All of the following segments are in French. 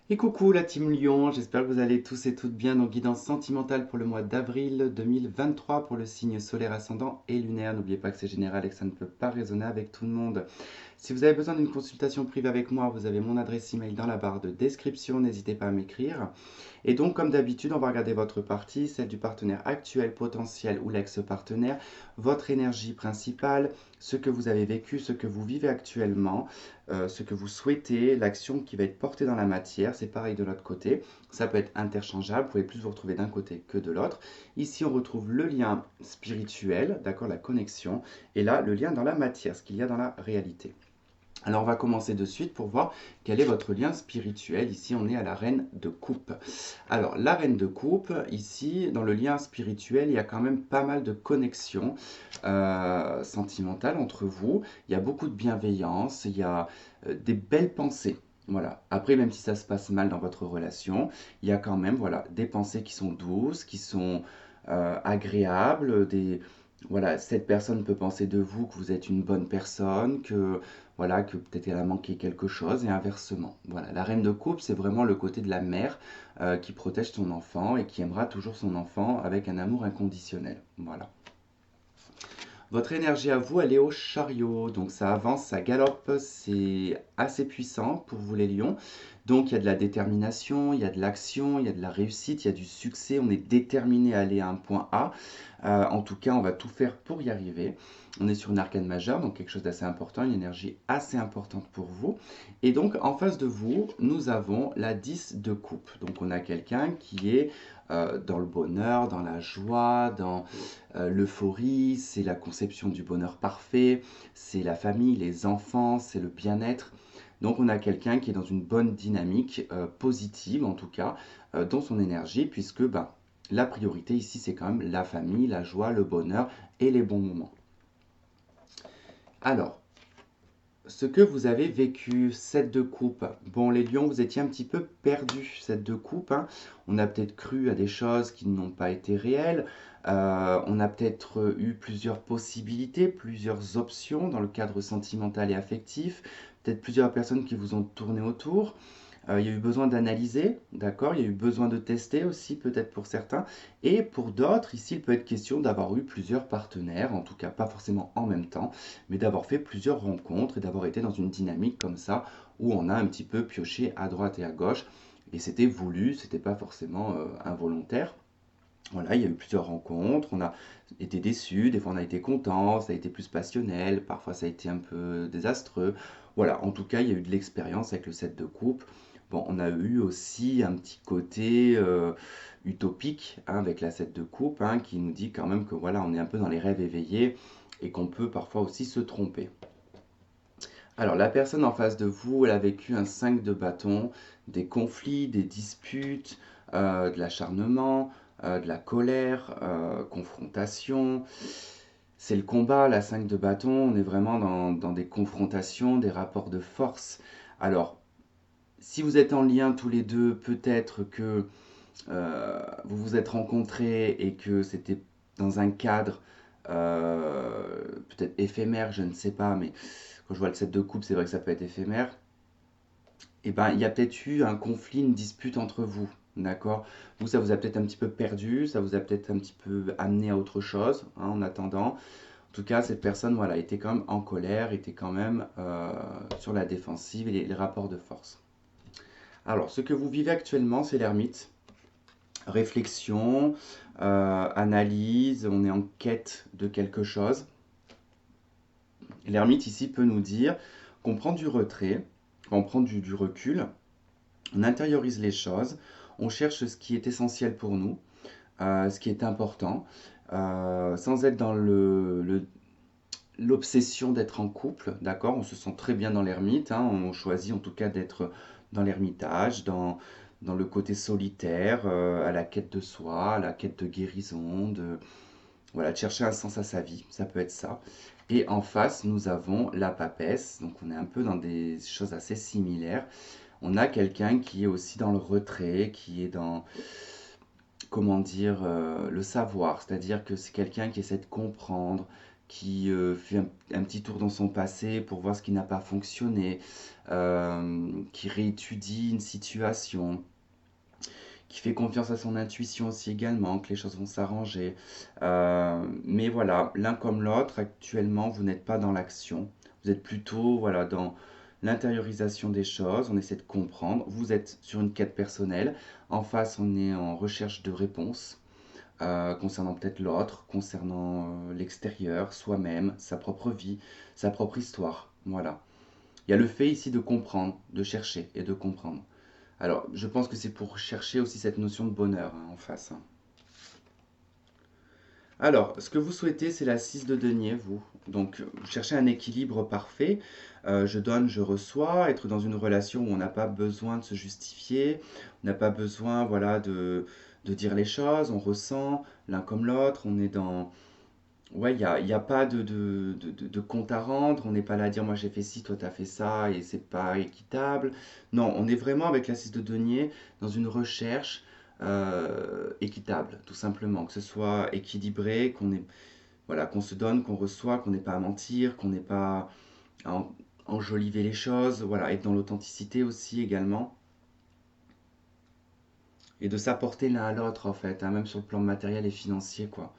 Et coucou la team Lyon, j'espère que vous allez tous et toutes bien. Donc guidance sentimentale pour le mois d'avril 2023 pour le signe solaire ascendant et lunaire. N'oubliez pas que c'est général et que ça ne peut pas résonner avec tout le monde. Si vous avez besoin d'une consultation privée avec moi, vous avez mon adresse email dans la barre de description, n'hésitez pas à m'écrire. Et donc, comme d'habitude, on va regarder votre partie, celle du partenaire actuel, potentiel ou l'ex-partenaire, votre énergie principale, ce que vous avez vécu, ce que vous vivez actuellement, ce que vous souhaitez, l'action qui va être portée dans la matière. C'est pareil de l'autre côté. Ça peut être interchangeable, vous pouvez plus vous retrouver d'un côté que de l'autre. Ici, on retrouve le lien spirituel, d'accord, la connexion, et là, le lien dans la matière, ce qu'il y a dans la réalité. Alors on va commencer de suite pour voir quel est votre lien spirituel. Ici on est à la reine de coupe. Alors la reine de coupe, ici dans le lien spirituel, il y a quand même pas mal de connexions sentimentales entre vous. Il y a beaucoup de bienveillance, il y a des belles pensées. Voilà. Après, même si ça se passe mal dans votre relation, il y a quand même voilà, des pensées qui sont douces, qui sont agréables, voilà, cette personne peut penser de vous que vous êtes une bonne personne, que voilà, que peut-être elle a manqué quelque chose et inversement. Voilà, la reine de coupe, c'est vraiment le côté de la mère qui protège son enfant et qui aimera toujours son enfant avec un amour inconditionnel. Voilà. Votre énergie à vous, elle est au chariot, donc ça avance, ça galope, c'est assez puissant pour vous les lions. Donc il y a de la détermination, il y a de l'action, il y a de la réussite, il y a du succès, on est déterminé à aller à un point A. En tout cas, on va tout faire pour y arriver. On est sur une arcane majeure, donc quelque chose d'assez important, une énergie assez importante pour vous. Et donc en face de vous, nous avons la 10 de coupe. Donc on a quelqu'un qui est dans le bonheur, dans la joie, dans l'euphorie, c'est la conception du bonheur parfait, c'est la famille, les enfants, c'est le bien-être. Donc on a quelqu'un qui est dans une bonne dynamique, positive en tout cas, dans son énergie, puisque ben, la priorité ici c'est quand même la famille, la joie, le bonheur et les bons moments. Alors, ce que vous avez vécu, 7 de coupe. Bon, les lions, vous étiez un petit peu perdus, 7 de coupe. Hein. On a peut-être cru à des choses qui n'ont pas été réelles. On a peut-être eu plusieurs possibilités, plusieurs options dans le cadre sentimental et affectif. Peut-être plusieurs personnes qui vous ont tourné autour. Il y a eu besoin d'analyser, d'accord? Il y a eu besoin de tester aussi, peut-être pour certains. Et pour d'autres, ici, il peut être question d'avoir eu plusieurs partenaires, en tout cas pas forcément en même temps, mais d'avoir fait plusieurs rencontres et d'avoir été dans une dynamique comme ça, où on a un petit peu pioché à droite et à gauche. Et c'était voulu, c'était pas forcément involontaire. Voilà, il y a eu plusieurs rencontres, on a été déçus, des fois on a été contents, ça a été plus passionnel, parfois ça a été un peu désastreux. Voilà, en tout cas, il y a eu de l'expérience avec le set de coupe. Bon, on a eu aussi un petit côté utopique hein, avec la set de coupe hein, qui nous dit quand même que voilà, on est un peu dans les rêves éveillés et qu'on peut parfois aussi se tromper. Alors, la personne en face de vous, elle a vécu un 5 de bâton, des conflits, des disputes, de l'acharnement, de la colère, confrontation. C'est le combat, la 5 de bâton, on est vraiment dans des confrontations, des rapports de force. Alors, si vous êtes en lien tous les deux, peut-être que vous vous êtes rencontrés et que c'était dans un cadre peut-être éphémère, je ne sais pas, mais quand je vois le set de coupe, c'est vrai que ça peut être éphémère. Et ben, il y a peut-être eu un conflit, une dispute entre vous, d'accord? Vous, ça vous a peut-être un petit peu perdu, ça vous a peut-être un petit peu amené à autre chose, hein, en attendant. En tout cas, cette personne, voilà, était quand même en colère, était quand même sur la défensive et les rapports de force. Alors, ce que vous vivez actuellement, c'est l'ermite. Réflexion, analyse, on est en quête de quelque chose. L'ermite ici peut nous dire qu'on prend du retrait, qu'on prend du recul, on intériorise les choses, on cherche ce qui est essentiel pour nous, ce qui est important, sans être dans l'obsession d'être en couple, d'accord? On se sent très bien dans l'ermite, hein, on choisit en tout cas d'être dans l'ermitage, dans le côté solitaire, à la quête de soi, à la quête de guérison, voilà, de chercher un sens à sa vie, ça peut être ça. Et en face, nous avons la papesse, donc on est un peu dans des choses assez similaires. On a quelqu'un qui est aussi dans le retrait, qui est dans, comment dire, le savoir, c'est-à-dire que c'est quelqu'un qui essaie de comprendre, qui fait un petit tour dans son passé pour voir ce qui n'a pas fonctionné, qui réétudie une situation, qui fait confiance à son intuition aussi également, que les choses vont s'arranger. Mais voilà, l'un comme l'autre, actuellement, vous n'êtes pas dans l'action. Vous êtes plutôt voilà, dans l'intériorisation des choses, on essaie de comprendre. Vous êtes sur une quête personnelle. En face, on est en recherche de réponses concernant peut-être l'autre, concernant l'extérieur, soi-même, sa propre vie, sa propre histoire. Voilà. Il y a le fait ici de comprendre, de chercher et de comprendre. Alors, je pense que c'est pour chercher aussi cette notion de bonheur hein, en face. Hein. Alors, ce que vous souhaitez, c'est la 6 de denier, vous. Donc, vous cherchez un équilibre parfait. Je donne, je reçois. Être dans une relation où on n'a pas besoin de se justifier. On n'a pas besoin, voilà, de dire les choses. On ressent l'un comme l'autre. On est dans... Ouais, y a pas de compte à rendre. On n'est pas là à dire, moi j'ai fait ci, toi t'as fait ça, et c'est pas équitable. Non, on est vraiment avec la 6 de denier dans une recherche équitable, tout simplement. Que ce soit équilibré, voilà, qu'on se donne, qu'on reçoit, qu'on n'ait pas à mentir, qu'on n'ait pas à enjoliver les choses, voilà, être dans l'authenticité aussi également, et de s'apporter l'un à l'autre en fait, hein, même sur le plan matériel et financier, quoi.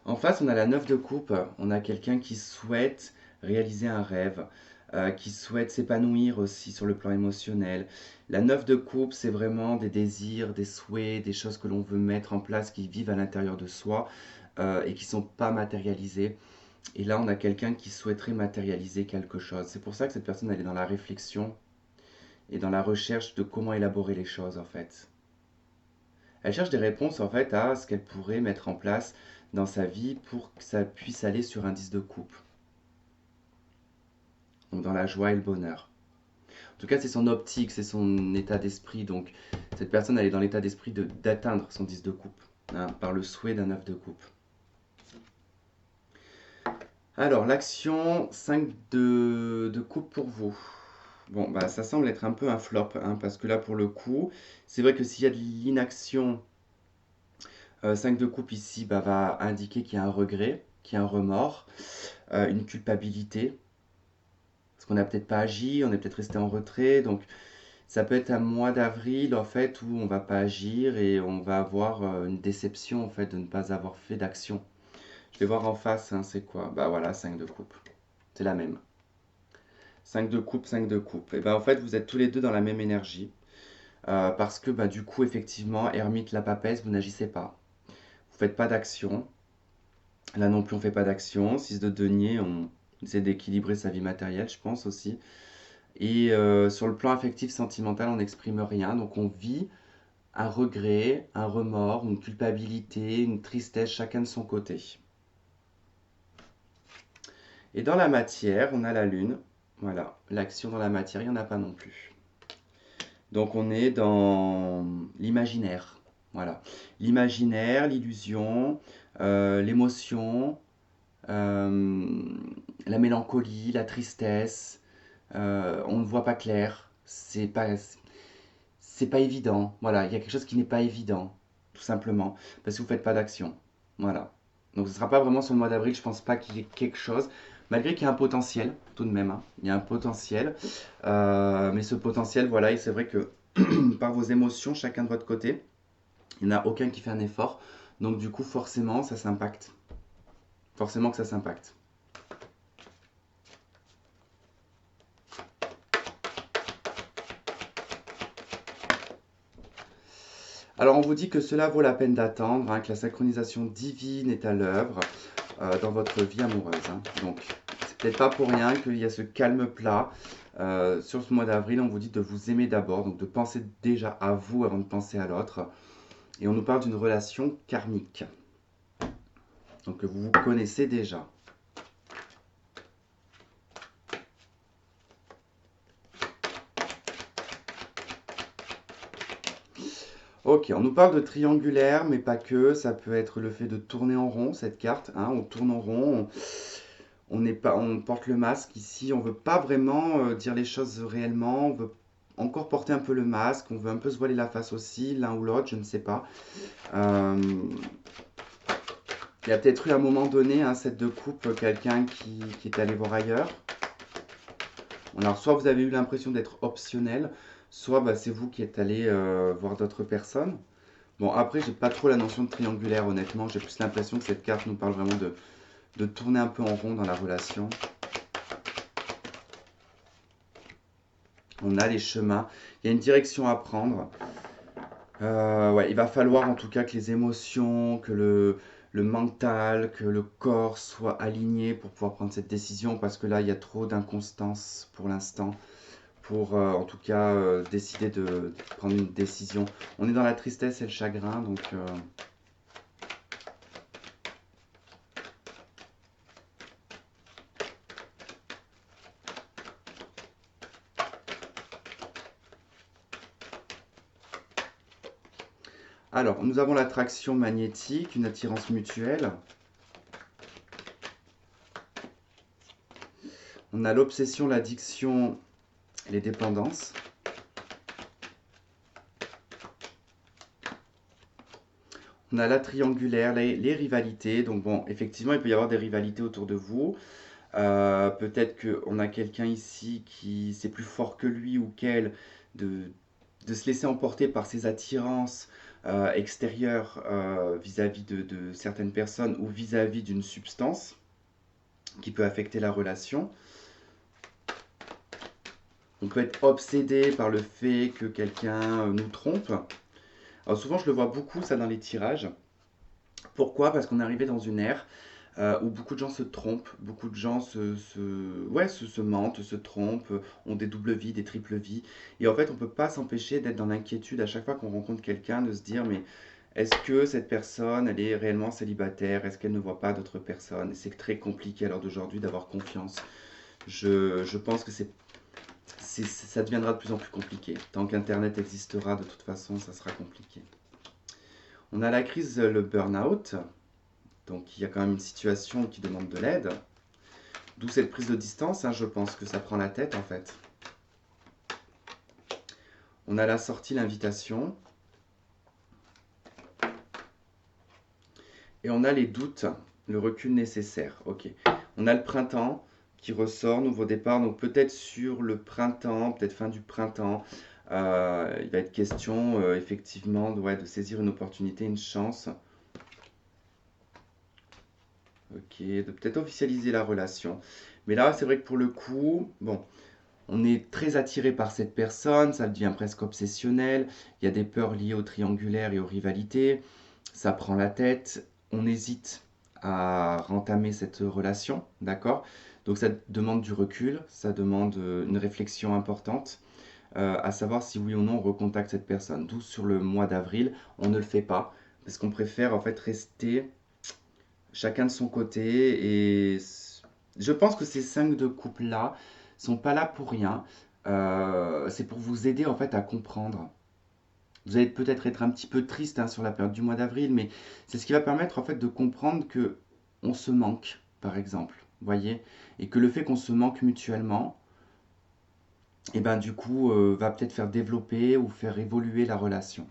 En face, on a la 9 de coupe, on a quelqu'un qui souhaite réaliser un rêve, qui souhaite s'épanouir aussi sur le plan émotionnel. La 9 de coupe, c'est vraiment des désirs, des souhaits, des choses que l'on veut mettre en place, qui vivent à l'intérieur de soi et qui ne sont pas matérialisées. Et là, on a quelqu'un qui souhaiterait matérialiser quelque chose. C'est pour ça que cette personne, elle est dans la réflexion et dans la recherche de comment élaborer les choses, en fait. Elle cherche des réponses, en fait, à ce qu'elle pourrait mettre en place dans sa vie pour que ça puisse aller sur un 10 de coupe. Donc dans la joie et le bonheur. En tout cas, c'est son optique, c'est son état d'esprit. Donc cette personne, elle est dans l'état d'esprit d'atteindre son 10 de coupe, hein, par le souhait d'un 9 de coupe. Alors, l'action 5 de coupe pour vous. Bon, bah, ça semble être un peu un flop, hein, parce que là, pour le coup, c'est vrai que s'il y a de l'inaction, 5 de coupe ici bah, va indiquer qu'il y a un regret, qu'il y a un remords, une culpabilité, parce qu'on n'a peut-être pas agi, on est peut-être resté en retrait, donc ça peut être un mois d'avril en fait où on va pas agir et on va avoir une déception en fait de ne pas avoir fait d'action. Je vais voir en face, hein, c'est quoi? Bah voilà, 5 de coupe. C'est la même. 5 de coupe, 5 de coupe. Et ben en fait, vous êtes tous les deux dans la même énergie. Parce que bah, du coup, effectivement, ermite la papesse, vous n'agissez pas. Vous faites pas d'action. Là non plus, on fait pas d'action. 6 de denier, on essaie d'équilibrer sa vie matérielle, je pense aussi. Et sur le plan affectif, sentimental, on n'exprime rien. Donc on vit un regret, un remords, une culpabilité, une tristesse, chacun de son côté. Et dans la matière, on a la lune. Voilà, l'action dans la matière, il n'y en a pas non plus. Donc on est dans l'imaginaire. Voilà, l'imaginaire, l'illusion, l'émotion, euh, la mélancolie, la tristesse. On ne voit pas clair. C'est pas évident. Voilà, il y a quelque chose qui n'est pas évident, tout simplement, parce que vous ne faites pas d'action. Voilà. Donc ce ne sera pas vraiment sur le mois d'avril, je pense pas qu'il y ait quelque chose, malgré qu'il y a un potentiel, tout de même. Hein. Il y a un potentiel. Mais ce potentiel, voilà, et c'est vrai que par vos émotions, chacun de votre côté, il n'y en a aucun qui fait un effort. Donc du coup, forcément, ça s'impacte. Forcément que ça s'impacte. Alors on vous dit que cela vaut la peine d'attendre, hein, que la synchronisation divine est à l'œuvre dans votre vie amoureuse. Hein. Donc c'est peut-être pas pour rien qu'il y a ce calme plat. Sur ce mois d'avril, on vous dit de vous aimer d'abord, donc de penser déjà à vous avant de penser à l'autre. Et on nous parle d'une relation karmique. Donc que vous vous connaissez déjà. Ok, on nous parle de triangulaire, mais pas que. Ça peut être le fait de tourner en rond, cette carte. Hein, on tourne en rond, on n'est pas, on porte le masque ici. On veut pas vraiment dire les choses réellement. On veut encore porter un peu le masque. On veut un peu se voiler la face aussi, l'un ou l'autre, je ne sais pas. Euh, Il y a peut-être eu à un moment donné, un set de coupe, quelqu'un qui est allé voir ailleurs. Alors, soit vous avez eu l'impression d'être optionnel, soit bah, c'est vous qui êtes allé voir d'autres personnes. Bon, après, j'ai pas trop la notion de triangulaire, honnêtement. J'ai plus l'impression que cette carte nous parle vraiment de tourner un peu en rond dans la relation. On a les chemins. Il y a une direction à prendre. Ouais, il va falloir en tout cas que les émotions, que le mental, que le corps soient alignés pour pouvoir prendre cette décision parce que là, il y a trop d'inconstance pour l'instant pour en tout cas décider de prendre une décision. On est dans la tristesse et le chagrin, donc alors, nous avons l'attraction magnétique, une attirance mutuelle. On a l'obsession, l'addiction, les dépendances. On a la triangulaire, les rivalités. Donc bon, effectivement, il peut y avoir des rivalités autour de vous. Peut-être qu'on a quelqu'un ici qui c'est plus fort que lui ou qu'elle de se laisser emporter par ses attirances extérieures vis-à-vis de certaines personnes ou vis-à-vis d'une substance qui peut affecter la relation. On peut être obsédé par le fait que quelqu'un nous trompe. Alors souvent, je le vois beaucoup ça dans les tirages. Pourquoi? Parce qu'on est arrivé dans une ère où beaucoup de gens se trompent, beaucoup de gens ouais, se mentent, se trompent, ont des doubles vies, des triples vies. Et en fait, on ne peut pas s'empêcher d'être dans l'inquiétude à chaque fois qu'on rencontre quelqu'un, de se dire, mais est-ce que cette personne, elle est réellement célibataire? Est-ce qu'elle ne voit pas d'autres personnes? Et c'est très compliqué à l'heure d'aujourd'hui d'avoir confiance. Je pense que ça deviendra de plus en plus compliqué. Tant qu'Internet existera, de toute façon, ça sera compliqué. On a la crise, le burn-out. Donc il y a quand même une situation qui demande de l'aide. D'où cette prise de distance, hein, je pense que ça prend la tête en fait. On a la sortie, l'invitation. Et on a les doutes, le recul nécessaire. Ok. On a le printemps qui ressort, nouveau départ. Donc peut-être sur le printemps, peut-être fin du printemps, il va être question effectivement ouais, de saisir une opportunité, une chance. Ok, de peut-être officialiser la relation. Mais là, c'est vrai que pour le coup, bon, on est très attiré par cette personne, ça devient presque obsessionnel. Il y a des peurs liées au triangulaire et aux rivalités. Ça prend la tête. On hésite à entamer cette relation, d'accord? Donc ça demande du recul, ça demande une réflexion importante, à savoir si oui ou non on recontacte cette personne. D'où sur le mois d'avril, on ne le fait pas parce qu'on préfère en fait rester chacun de son côté. Et je pense que ces cinq de couple-là sont pas là pour rien. C'est pour vous aider en fait à comprendre. Vous allez peut-être être un petit peu triste hein, sur la période du mois d'avril, mais c'est ce qui va permettre en fait de comprendre que on se manque, par exemple, voyez, et que le fait qu'on se manque mutuellement, et ben du coup, va peut-être faire développer ou faire évoluer la relation.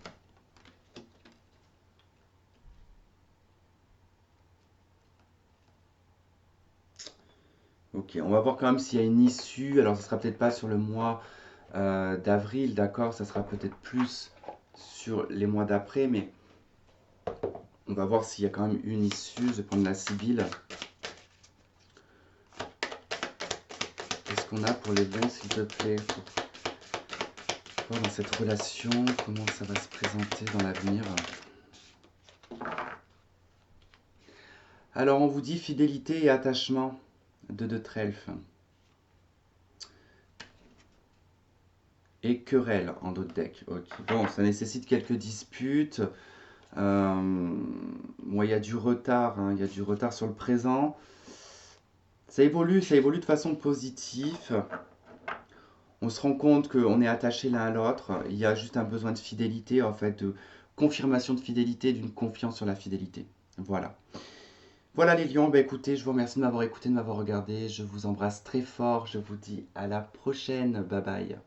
Ok, on va voir quand même s'il y a une issue. Alors, ce sera peut-être pas sur le mois d'avril, d'accord? Ça sera peut-être plus sur les mois d'après, mais on va voir s'il y a quand même une issue. Je vais prendre la Sibylle. Qu'est-ce qu'on a pour les lions, s'il te plaît? Pour voir dans cette relation, comment ça va se présenter dans l'avenir. Alors, on vous dit fidélité et attachement de trèfle. Et querelle en d'autres decks. Ok. Bon, ça nécessite quelques disputes. Moi, il y a du retard, hein, il y a du retard sur le présent. Ça évolue de façon positive. On se rend compte qu'on est attaché l'un à l'autre. Il y a juste un besoin de fidélité, en fait, de confirmation de fidélité, d'une confiance sur la fidélité. Voilà. Voilà les lions, bah écoutez, je vous remercie de m'avoir écouté, de m'avoir regardé. Je vous embrasse très fort. Je vous dis à la prochaine. Bye bye.